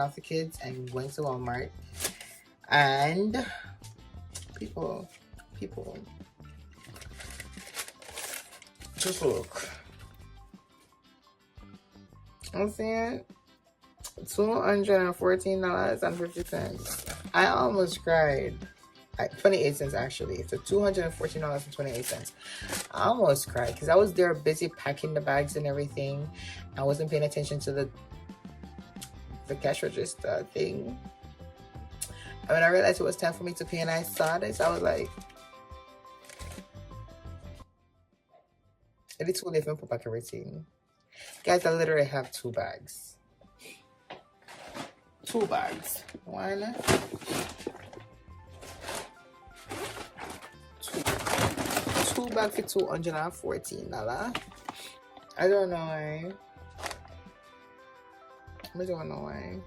off the kids and went to Walmart, and people, just look. I'm saying $214.50. I almost cried. 28 cents actually. So $214.28. I almost cried because I was there busy packing the bags and everything. I wasn't paying attention to the cash register thing. And when I realized it was time for me to pay and I saw this, I was like, it's too late for me to pack everything. Guys, I literally have 2 bags. 2 bags. One, 2 bags for $214. I don't know why. I don't know why.